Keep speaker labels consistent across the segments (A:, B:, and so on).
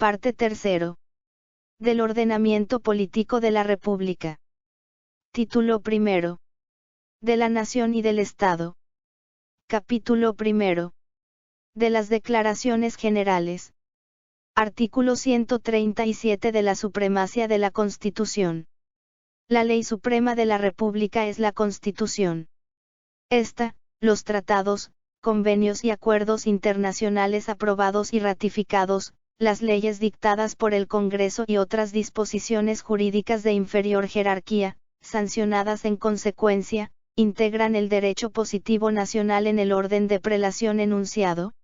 A: Parte 3. Del ordenamiento político de la República. Título 1. De la Nación y del Estado. Capítulo 1. De las declaraciones generales. Artículo 137 de la supremacía de la Constitución. La ley suprema de la República es la Constitución. Esta, los tratados, convenios y acuerdos internacionales aprobados y ratificados, las leyes dictadas por el Congreso y otras disposiciones jurídicas de inferior jerarquía, sancionadas en consecuencia, integran el derecho positivo nacional en el orden de prelación enunciado.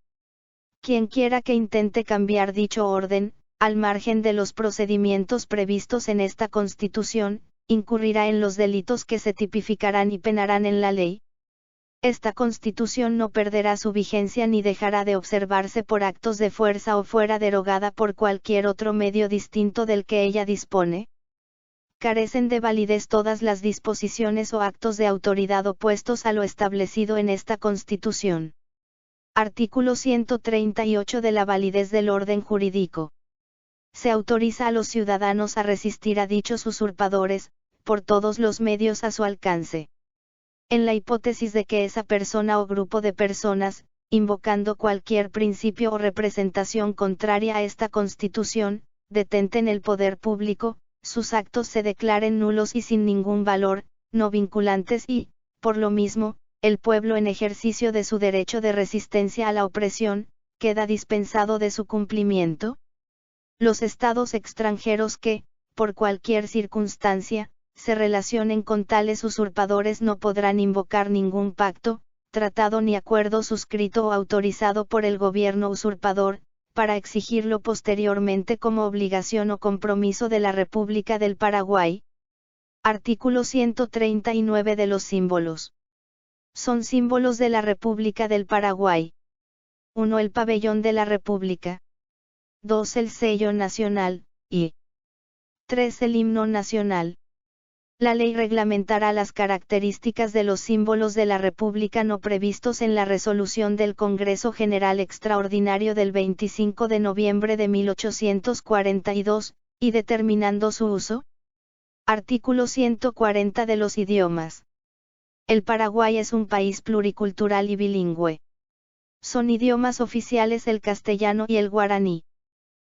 A: Quien quiera que intente cambiar dicho orden, al margen de los procedimientos previstos en esta Constitución, incurrirá en los delitos que se tipificarán y penarán en la ley. Esta Constitución no perderá su vigencia ni dejará de observarse por actos de fuerza o fuera derogada por cualquier otro medio distinto del que ella dispone. Carecen de validez todas las disposiciones o actos de autoridad opuestos a lo establecido en esta Constitución. Artículo 138 de la validez del orden jurídico. Se autoriza a los ciudadanos a resistir a dichos usurpadores, por todos los medios a su alcance. En la hipótesis de que esa persona o grupo de personas, invocando cualquier principio o representación contraria a esta Constitución, detenten el poder público, sus actos se declaren nulos y sin ningún valor, no vinculantes y, por lo mismo, el pueblo en ejercicio de su derecho de resistencia a la opresión, queda dispensado de su cumplimiento. Los estados extranjeros que, por cualquier circunstancia, se relacionen con tales usurpadores no podrán invocar ningún pacto, tratado ni acuerdo suscrito o autorizado por el gobierno usurpador, para exigirlo posteriormente como obligación o compromiso de la República del Paraguay. Artículo 139 de los símbolos. Son símbolos de la República del Paraguay. 1. El pabellón de la República. 2. El sello nacional, y 3. El himno nacional. La ley reglamentará las características de los símbolos de la República no previstos en la resolución del Congreso General Extraordinario del 25 de noviembre de 1842, y determinando su uso. Artículo 140 de los idiomas. El Paraguay es un país pluricultural y bilingüe. Son idiomas oficiales el castellano y el guaraní.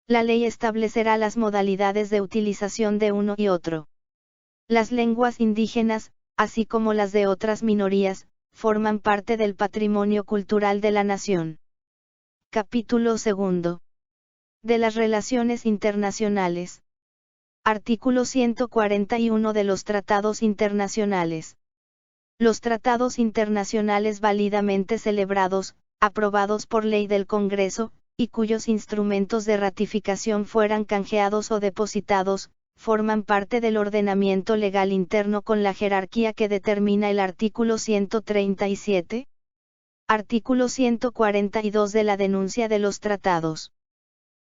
A: La ley establecerá las modalidades de utilización de uno y otro. Las lenguas indígenas, así como las de otras minorías, forman parte del patrimonio cultural de la nación. Capítulo 2. De las relaciones internacionales. Artículo 141 de los tratados internacionales. Los tratados internacionales válidamente celebrados, aprobados por ley del Congreso, y cuyos instrumentos de ratificación fueran canjeados o depositados, forman parte del ordenamiento legal interno con la jerarquía que determina el artículo 137. Artículo 142 de la denuncia de los tratados.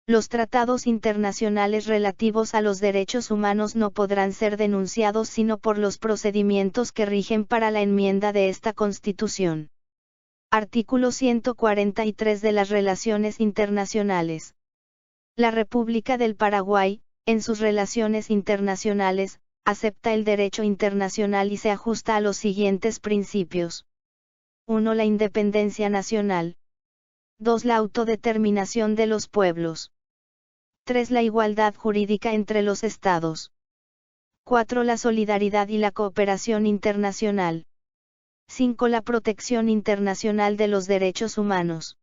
A: Los tratados internacionales relativos a los derechos humanos no podrán ser denunciados sino por los procedimientos que rigen para la enmienda de esta Constitución. Artículo 143 de las relaciones internacionales. La República del Paraguay, en sus relaciones internacionales, acepta el derecho internacional y se ajusta a los siguientes principios. 1. La independencia nacional. 2. La autodeterminación de los pueblos. 3. La igualdad jurídica entre los estados. 4. La solidaridad y la cooperación internacional. 5. La protección internacional de los derechos humanos.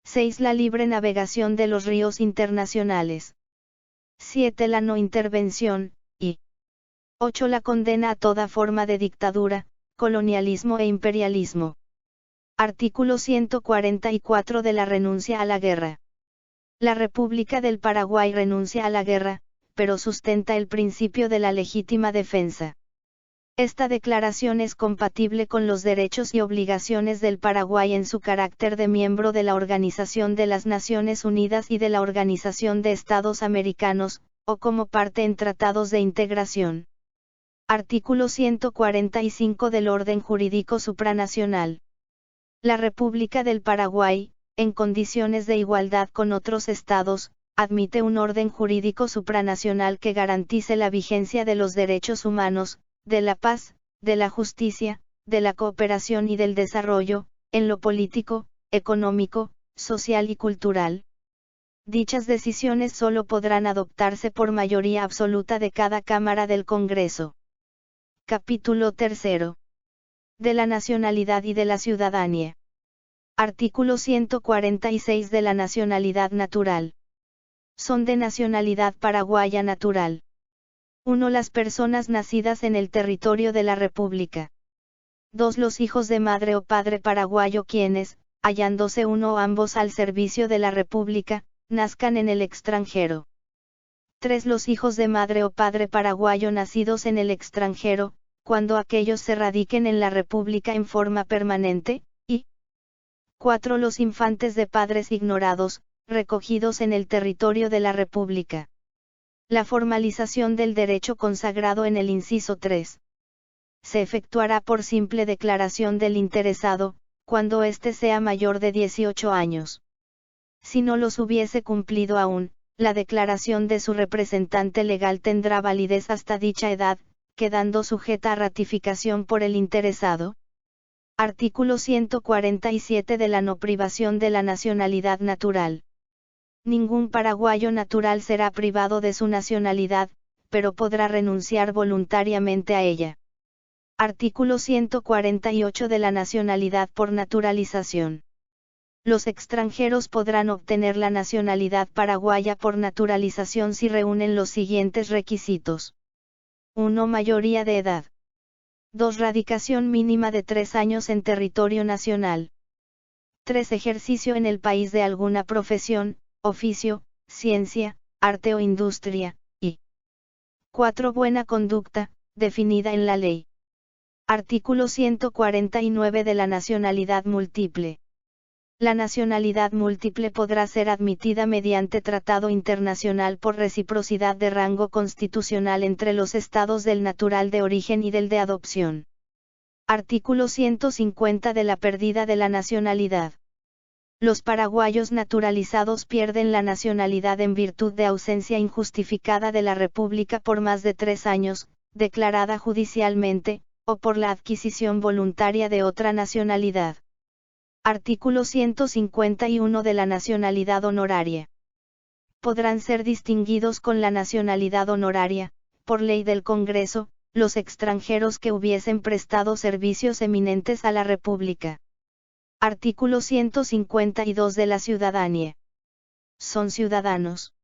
A: 6. La libre navegación de los ríos internacionales. 7. La no intervención, y 8. La condena a toda forma de dictadura, colonialismo e imperialismo. Artículo 144 de la renuncia a la guerra. La República del Paraguay renuncia a la guerra, pero sustenta el principio de la legítima defensa. Esta declaración es compatible con los derechos y obligaciones del Paraguay en su carácter de miembro de la Organización de las Naciones Unidas y de la Organización de Estados Americanos, o como parte en tratados de integración. Artículo 145 del Orden Jurídico Supranacional. La República del Paraguay, en condiciones de igualdad con otros estados, admite un orden jurídico supranacional que garantice la vigencia de los derechos humanos, de la paz, de la justicia, de la cooperación y del desarrollo, en lo político, económico, social y cultural. Dichas decisiones solo podrán adoptarse por mayoría absoluta de cada Cámara del Congreso. Capítulo 3. De la nacionalidad y de la ciudadanía. Artículo 146 de la nacionalidad natural. Son de nacionalidad paraguaya natural. 1. Las personas nacidas en el territorio de la República. 2. Los hijos de madre o padre paraguayo quienes, hallándose uno o ambos al servicio de la República, nazcan en el extranjero. 3. Los hijos de madre o padre paraguayo nacidos en el extranjero, cuando aquellos se radiquen en la República en forma permanente, y 4. Los infantes de padres ignorados, recogidos en el territorio de la República. La formalización del derecho consagrado en el inciso 3. Se efectuará por simple declaración del interesado, cuando éste sea mayor de 18 años. Si no los hubiese cumplido aún, la declaración de su representante legal tendrá validez hasta dicha edad, quedando sujeta a ratificación por el interesado. Artículo 147 de la no privación de la nacionalidad natural. Ningún paraguayo natural será privado de su nacionalidad, pero podrá renunciar voluntariamente a ella. Artículo 148 de la nacionalidad por naturalización. Los extranjeros podrán obtener la nacionalidad paraguaya por naturalización si reúnen los siguientes requisitos. 1. Mayoría de edad. 2. Radicación mínima de 3 años en territorio nacional. 3. Ejercicio en el país de alguna profesión, oficio, ciencia, arte o industria, y 4. Buena conducta, definida en la ley. Artículo 149 de la nacionalidad múltiple. La nacionalidad múltiple podrá ser admitida mediante tratado internacional por reciprocidad de rango constitucional entre los estados del natural de origen y del de adopción. Artículo 150 de la pérdida de la nacionalidad. Los paraguayos naturalizados pierden la nacionalidad en virtud de ausencia injustificada de la República por más de 3 años, declarada judicialmente, o por la adquisición voluntaria de otra nacionalidad. Artículo 151 de la nacionalidad honoraria. Podrán ser distinguidos con la nacionalidad honoraria, por ley del Congreso, los extranjeros que hubiesen prestado servicios eminentes a la República. Artículo 152 de la ciudadanía. Son ciudadanos.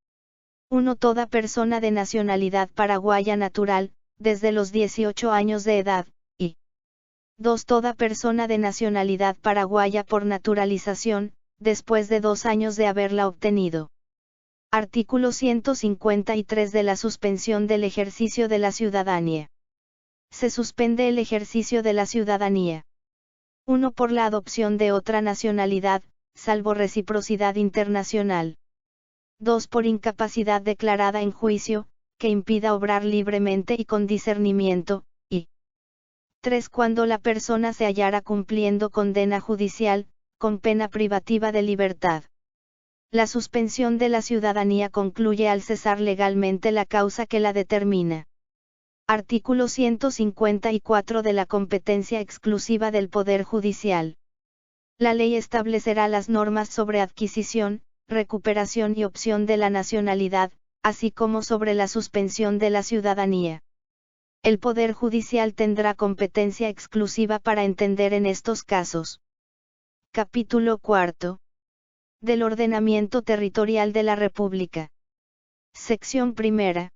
A: 1. Toda persona de nacionalidad paraguaya natural, desde los 18 años de edad, y 2. Toda persona de nacionalidad paraguaya por naturalización, después de 2 años de haberla obtenido. Artículo 153 de la suspensión del ejercicio de la ciudadanía. Se suspende el ejercicio de la ciudadanía. 1. Por la adopción de otra nacionalidad, salvo reciprocidad internacional. 2. Por incapacidad declarada en juicio, que impida obrar libremente y con discernimiento, y 3. Cuando la persona se hallara cumpliendo condena judicial, con pena privativa de libertad. La suspensión de la ciudadanía concluye al cesar legalmente la causa que la determina. Artículo 154 de la competencia exclusiva del Poder Judicial. La ley establecerá las normas sobre adquisición, recuperación y opción de la nacionalidad, así como sobre la suspensión de la ciudadanía. El Poder Judicial tendrá competencia exclusiva para entender en estos casos. Capítulo 4. Del ordenamiento territorial de la República. Sección primera.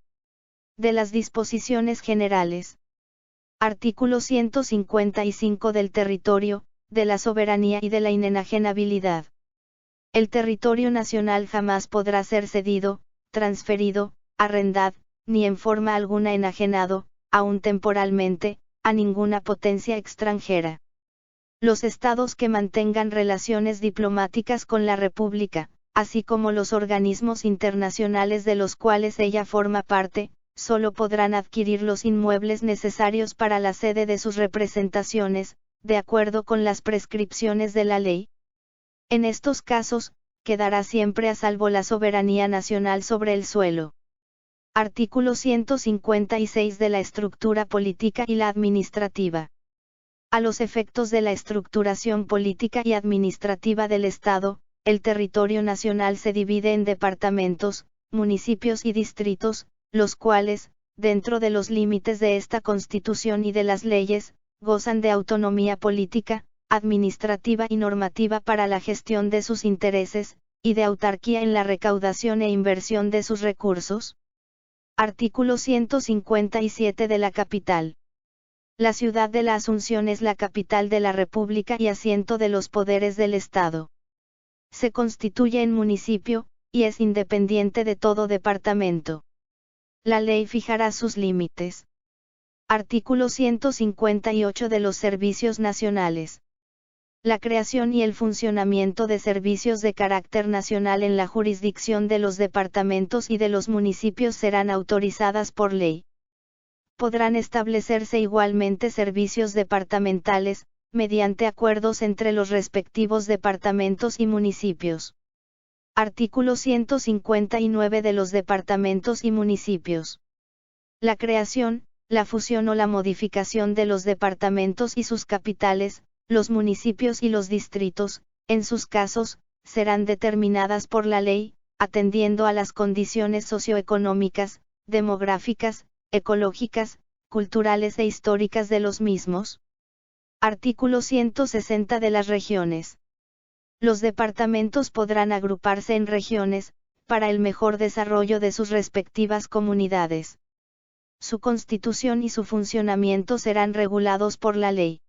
A: De las disposiciones generales. Artículo 155 del territorio, de la soberanía y de la inenajenabilidad. El territorio nacional jamás podrá ser cedido, transferido, arrendado, ni en forma alguna enajenado, aun temporalmente, a ninguna potencia extranjera. Los estados que mantengan relaciones diplomáticas con la República, así como los organismos internacionales de los cuales ella forma parte, solo podrán adquirir los inmuebles necesarios para la sede de sus representaciones, de acuerdo con las prescripciones de la ley. En estos casos, quedará siempre a salvo la soberanía nacional sobre el suelo. Artículo 156 de la estructura política y la administrativa. A los efectos de la estructuración política y administrativa del Estado, el territorio nacional se divide en departamentos, municipios y distritos, los cuales, dentro de los límites de esta Constitución y de las leyes, gozan de autonomía política, administrativa y normativa para la gestión de sus intereses, y de autarquía en la recaudación e inversión de sus recursos. Artículo 157 de la capital. La ciudad de la Asunción es la capital de la República y asiento de los poderes del Estado. Se constituye en municipio, y es independiente de todo departamento. La ley fijará sus límites. Artículo 158 de los servicios nacionales. La creación y el funcionamiento de servicios de carácter nacional en la jurisdicción de los departamentos y de los municipios serán autorizadas por ley. Podrán establecerse igualmente servicios departamentales, mediante acuerdos entre los respectivos departamentos y municipios. Artículo 159 de los departamentos y municipios. La creación, la fusión o la modificación de los departamentos y sus capitales, los municipios y los distritos, en sus casos, serán determinadas por la ley, atendiendo a las condiciones socioeconómicas, demográficas, ecológicas, culturales e históricas de los mismos. Artículo 160 de las regiones. Los departamentos podrán agruparse en regiones, para el mejor desarrollo de sus respectivas comunidades. Su constitución y su funcionamiento serán regulados por la ley.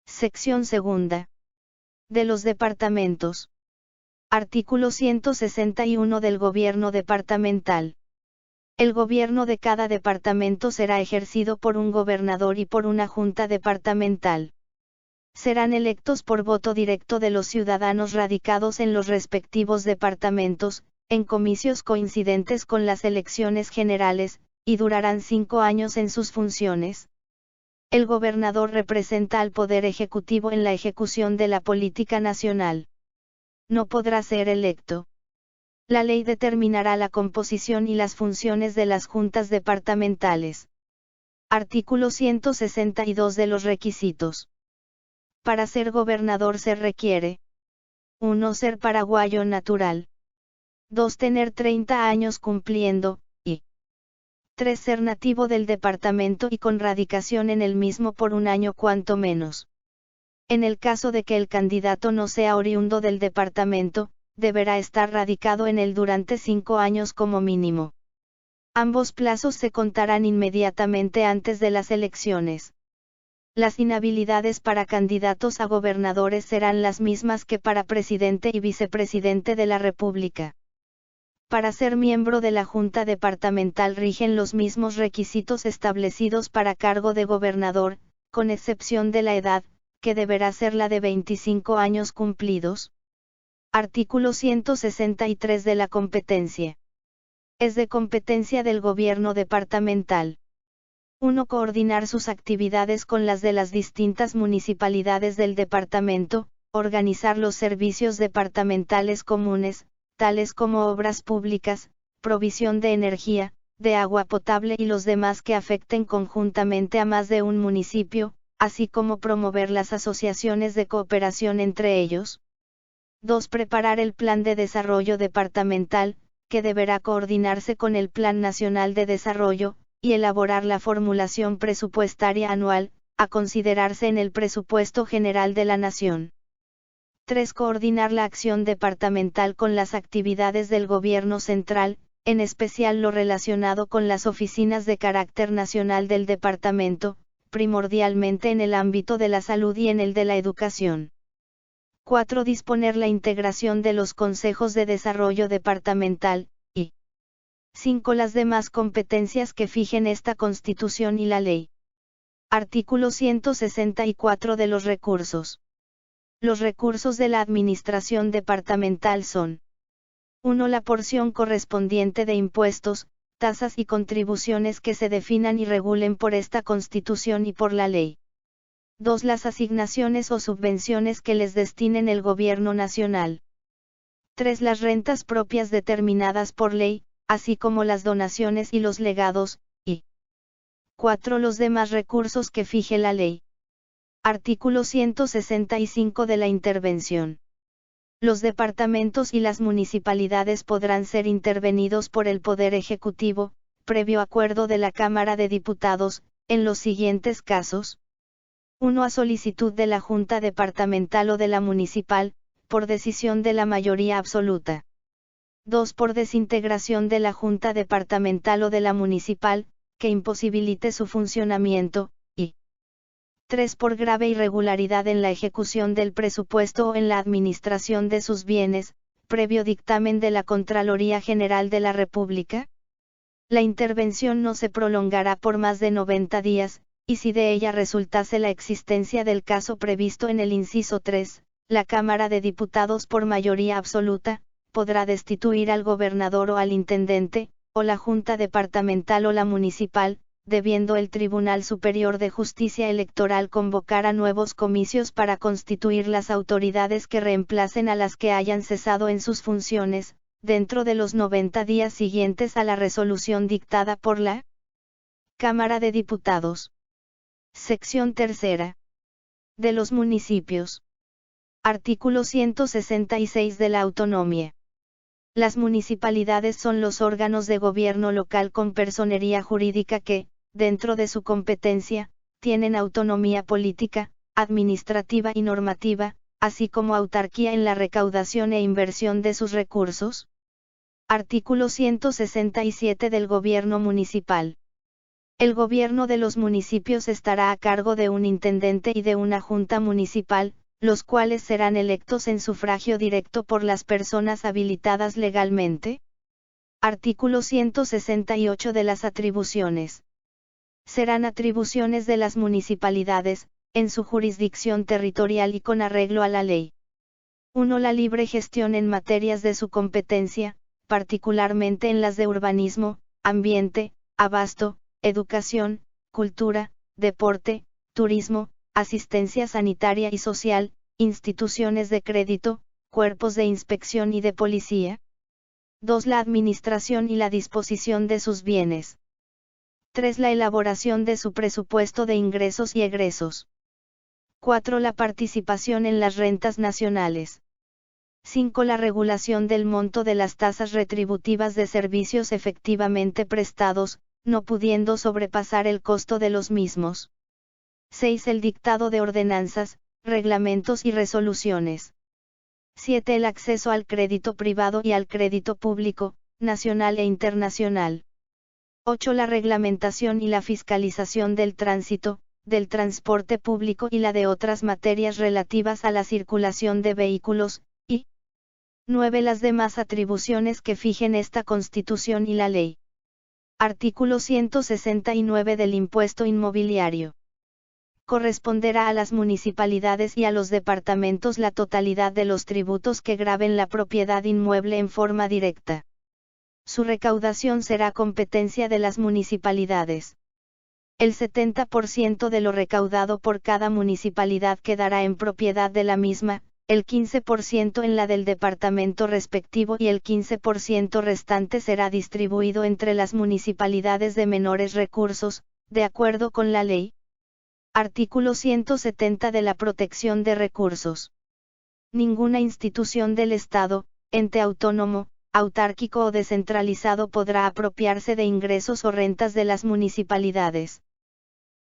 A: Sección segunda. De los departamentos. Artículo 161 del Gobierno departamental. El gobierno de cada departamento será ejercido por un gobernador y por una junta departamental. Serán electos por voto directo de los ciudadanos radicados en los respectivos departamentos, en comicios coincidentes con las elecciones generales, y durarán 5 años en sus funciones. El gobernador representa al Poder Ejecutivo en la ejecución de la política nacional. No podrá ser electo. La ley determinará la composición y las funciones de las juntas departamentales. Artículo 162 de los requisitos. Para ser gobernador se requiere: 1. Ser paraguayo natural. 2. Tener 30 años cumpliendo, y 3. Ser nativo del departamento y con radicación en el mismo por un año cuanto menos. En el caso de que el candidato no sea oriundo del departamento, deberá estar radicado en él durante 5 años como mínimo. Ambos plazos se contarán inmediatamente antes de las elecciones. Las inhabilidades para candidatos a gobernadores serán las mismas que para presidente y vicepresidente de la República. Para ser miembro de la Junta Departamental rigen los mismos requisitos establecidos para cargo de gobernador, con excepción de la edad, que deberá ser la de 25 años cumplidos. Artículo 163 de la competencia. Es de competencia del gobierno departamental. 1. Coordinar sus actividades con las de las distintas municipalidades del departamento, organizar los servicios departamentales comunes, tales como obras públicas, provisión de energía, de agua potable y los demás que afecten conjuntamente a más de un municipio, así como promover las asociaciones de cooperación entre ellos. 2. Preparar el Plan de Desarrollo Departamental, que deberá coordinarse con el Plan Nacional de Desarrollo, y elaborar la formulación presupuestaria anual, a considerarse en el presupuesto general de la Nación. 3. Coordinar la acción departamental con las actividades del Gobierno central, en especial lo relacionado con las oficinas de carácter nacional del departamento, primordialmente en el ámbito de la salud y en el de la educación. 4. Disponer la integración de los consejos de desarrollo departamental, y 5. Las demás competencias que fijen esta Constitución y la ley. Artículo 164 de los recursos. Los recursos de la administración departamental son: 1. La porción correspondiente de impuestos, tasas y contribuciones que se definan y regulen por esta Constitución y por la ley. 2. Las asignaciones o subvenciones que les destinen el Gobierno nacional. 3. Las rentas propias determinadas por ley, así como las donaciones y los legados, y 4. Los demás recursos que fije la ley. Artículo 165 de la Intervención. Los departamentos y las municipalidades podrán ser intervenidos por el Poder Ejecutivo, previo acuerdo de la Cámara de Diputados, en los siguientes casos. 1. A solicitud de la Junta Departamental o de la Municipal, por decisión de la mayoría absoluta. 2. Por desintegración de la Junta Departamental o de la Municipal, que imposibilite su funcionamiento, y 3. Por grave irregularidad en la ejecución del presupuesto o en la administración de sus bienes, previo dictamen de la Contraloría General de la República. La intervención no se prolongará por más de 90 días, y si de ella resultase la existencia del caso previsto en el inciso 3, la Cámara de Diputados por mayoría absoluta, podrá destituir al gobernador o al intendente, o la Junta Departamental o la Municipal, debiendo el Tribunal Superior de Justicia Electoral convocar a nuevos comicios para constituir las autoridades que reemplacen a las que hayan cesado en sus funciones, dentro de los 90 días siguientes a la resolución dictada por la Cámara de Diputados. Sección tercera. De los municipios. Artículo 166 de la Autonomía. Las municipalidades son los órganos de gobierno local con personería jurídica que, dentro de su competencia, tienen autonomía política, administrativa y normativa, así como autarquía en la recaudación e inversión de sus recursos. Artículo 167 del Gobierno Municipal. El gobierno de los municipios estará a cargo de un intendente y de una junta municipal, los cuales serán electos en sufragio directo por las personas habilitadas legalmente. Artículo 168 de las atribuciones. Serán atribuciones de las municipalidades, en su jurisdicción territorial y con arreglo a la ley. 1. La libre gestión en materias de su competencia, particularmente en las de urbanismo, ambiente, abasto, educación, cultura, deporte, turismo, asistencia sanitaria y social, instituciones de crédito, cuerpos de inspección y de policía. 2. La administración y la disposición de sus bienes. 3. La elaboración de su presupuesto de ingresos y egresos. 4. La participación en las rentas nacionales. 5. La regulación del monto de las tasas retributivas de servicios efectivamente prestados, no pudiendo sobrepasar el costo de los mismos. 6. El dictado de ordenanzas, reglamentos y resoluciones. 7. El acceso al crédito privado y al crédito público, nacional e internacional. 8. La reglamentación y la fiscalización del tránsito, del transporte público y la de otras materias relativas a la circulación de vehículos, y 9. Las demás atribuciones que fijen esta Constitución y la ley. Artículo 169 del Impuesto Inmobiliario. Corresponderá a las municipalidades y a los departamentos la totalidad de los tributos que graven la propiedad inmueble en forma directa. Su recaudación será competencia de las municipalidades. El 70% de lo recaudado por cada municipalidad quedará en propiedad de la misma, el 15% en la del departamento respectivo y el 15% restante será distribuido entre las municipalidades de menores recursos, de acuerdo con la ley. Artículo 170 de la Protección de Recursos. Ninguna institución del Estado, ente autónomo, autárquico o descentralizado podrá apropiarse de ingresos o rentas de las municipalidades.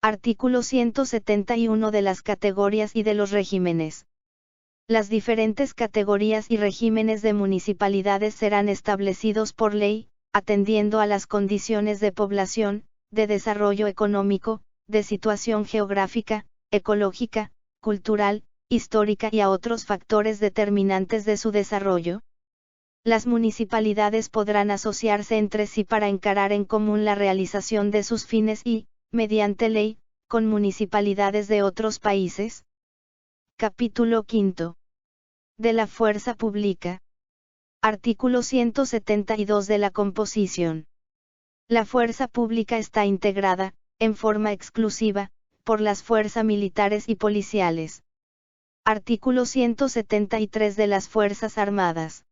A: Artículo 171 de las categorías y de los regímenes. Las diferentes categorías y regímenes de municipalidades serán establecidos por ley, atendiendo a las condiciones de población, de desarrollo económico, de situación geográfica, ecológica, cultural, histórica y a otros factores determinantes de su desarrollo. Las municipalidades podrán asociarse entre sí para encarar en común la realización de sus fines y, mediante ley, con municipalidades de otros países. Capítulo 5. De la fuerza pública. Artículo 172 de la composición. La fuerza pública está integrada, en forma exclusiva, por las fuerzas militares y policiales. Artículo 173 de las Fuerzas Armadas.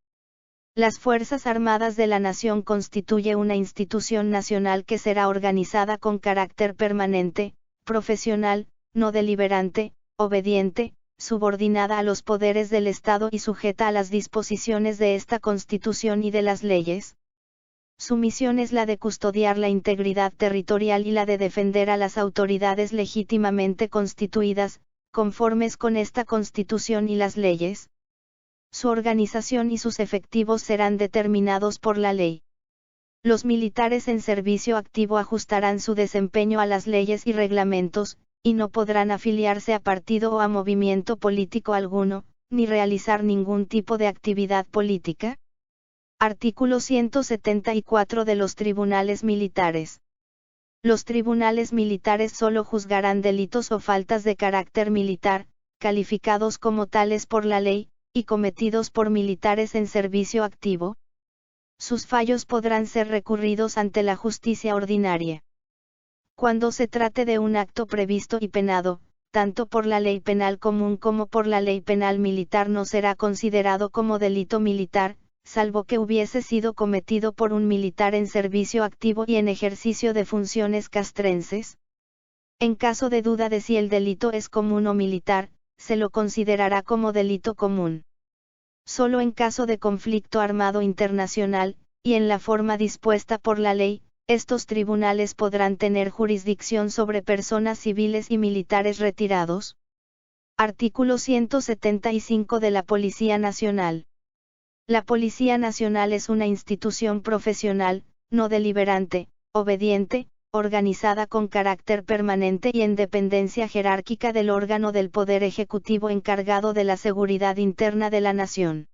A: Las Fuerzas Armadas de la Nación constituye una institución nacional que será organizada con carácter permanente, profesional, no deliberante, obediente, subordinada a los poderes del Estado y sujeta a las disposiciones de esta Constitución y de las leyes. Su misión es la de custodiar la integridad territorial y la de defender a las autoridades legítimamente constituidas, conformes con esta Constitución y las leyes. Su organización y sus efectivos serán determinados por la ley. Los militares en servicio activo ajustarán su desempeño a las leyes y reglamentos, y no podrán afiliarse a partido o a movimiento político alguno, ni realizar ningún tipo de actividad política. Artículo 174 de los tribunales militares. Los tribunales militares solo juzgarán delitos o faltas de carácter militar, calificados como tales por la ley, y cometidos por militares en servicio activo. Sus fallos podrán ser recurridos ante la justicia ordinaria. Cuando se trate de un acto previsto y penado, tanto por la ley penal común como por la ley penal militar no será considerado como delito militar, salvo que hubiese sido cometido por un militar en servicio activo y en ejercicio de funciones castrenses. En caso de duda de si el delito es común o militar, se lo considerará como delito común. Solo en caso de conflicto armado internacional, y en la forma dispuesta por la ley, estos tribunales podrán tener jurisdicción sobre personas civiles y militares retirados. Artículo 175 de la Policía Nacional. La Policía Nacional es una institución profesional, no deliberante, obediente, organizada con carácter permanente y en dependencia jerárquica del órgano del Poder Ejecutivo encargado de la seguridad interna de la nación.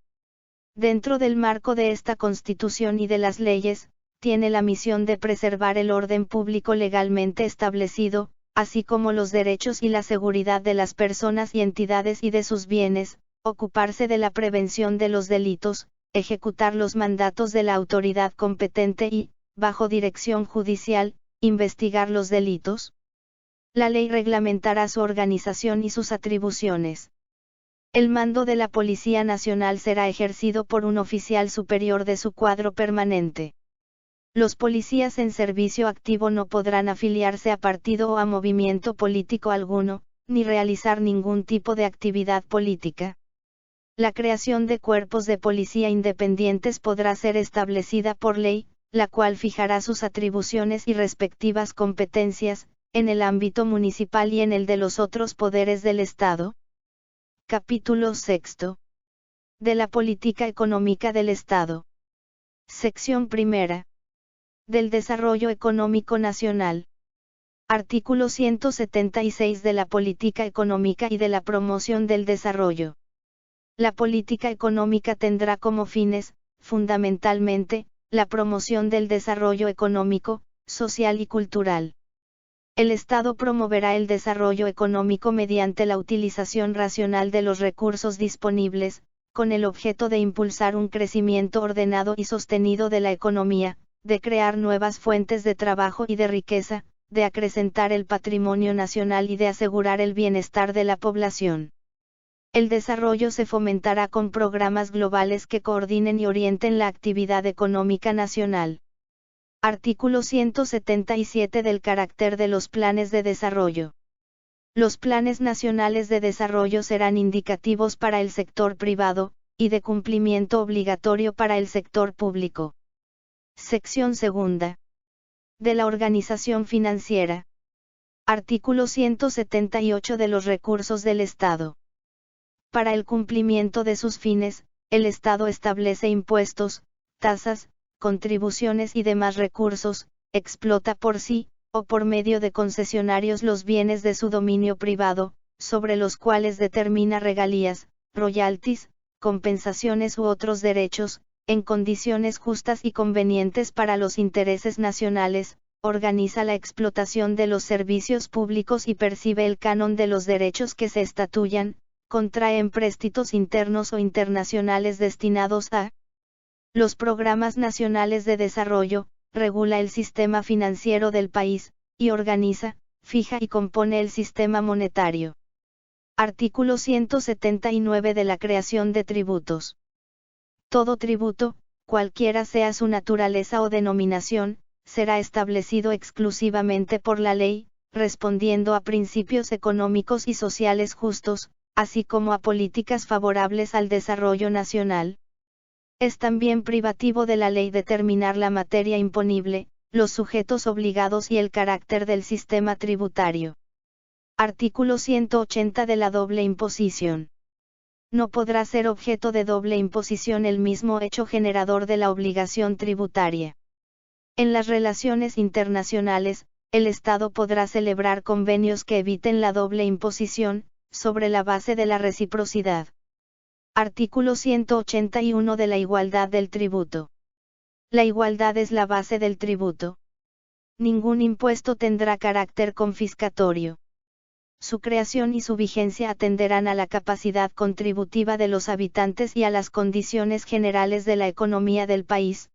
A: Dentro del marco de esta Constitución y de las leyes, tiene la misión de preservar el orden público legalmente establecido, así como los derechos y la seguridad de las personas y entidades y de sus bienes, ocuparse de la prevención de los delitos, ejecutar los mandatos de la autoridad competente y, bajo dirección judicial, investigar los delitos. La ley reglamentará su organización y sus atribuciones. El mando de la Policía Nacional será ejercido por un oficial superior de su cuadro permanente. Los policías en servicio activo no podrán afiliarse a partido o a movimiento político alguno, ni realizar ningún tipo de actividad política. La creación de cuerpos de policía independientes podrá ser establecida por ley, la cual fijará sus atribuciones y respectivas competencias, en el ámbito municipal y en el de los otros poderes del Estado. Capítulo 6. De la política económica del Estado. Sección primera. Del desarrollo económico nacional. Artículo 176 de la política económica y de la promoción del desarrollo. La política económica tendrá como fines, fundamentalmente, la promoción del desarrollo económico, social y cultural. El Estado promoverá el desarrollo económico mediante la utilización racional de los recursos disponibles, con el objeto de impulsar un crecimiento ordenado y sostenido de la economía, de crear nuevas fuentes de trabajo y de riqueza, de acrecentar el patrimonio nacional y de asegurar el bienestar de la población. El desarrollo se fomentará con programas globales que coordinen y orienten la actividad económica nacional. Artículo 177 del carácter de los planes de desarrollo. Los planes nacionales de desarrollo serán indicativos para el sector privado, y de cumplimiento obligatorio para el sector público. Sección segunda. De la organización financiera. Artículo 178 de los recursos del Estado. Para el cumplimiento de sus fines, el Estado establece impuestos, tasas, contribuciones y demás recursos, explota por sí, o por medio de concesionarios los bienes de su dominio privado, sobre los cuales determina regalías, royalties, compensaciones u otros derechos, en condiciones justas y convenientes para los intereses nacionales, organiza la explotación de los servicios públicos y percibe el canon de los derechos que se estatuyan, contrae empréstitos internos o internacionales destinados a los programas nacionales de desarrollo, regula el sistema financiero del país, y organiza, fija y compone el sistema monetario. Artículo 179 de la creación de tributos. Todo tributo, cualquiera sea su naturaleza o denominación, será establecido exclusivamente por la ley, respondiendo a principios económicos y sociales justos, así como a políticas favorables al desarrollo nacional. Es también privativo de la ley determinar la materia imponible, los sujetos obligados y el carácter del sistema tributario. Artículo 180 de la doble imposición. No podrá ser objeto de doble imposición el mismo hecho generador de la obligación tributaria. En las relaciones internacionales, el Estado podrá celebrar convenios que eviten la doble imposición, sobre la base de la reciprocidad. Artículo 181 de la igualdad del tributo. La igualdad es la base del tributo. Ningún impuesto tendrá carácter confiscatorio. Su creación y su vigencia atenderán a la capacidad contributiva de los habitantes y a las condiciones generales de la economía del país,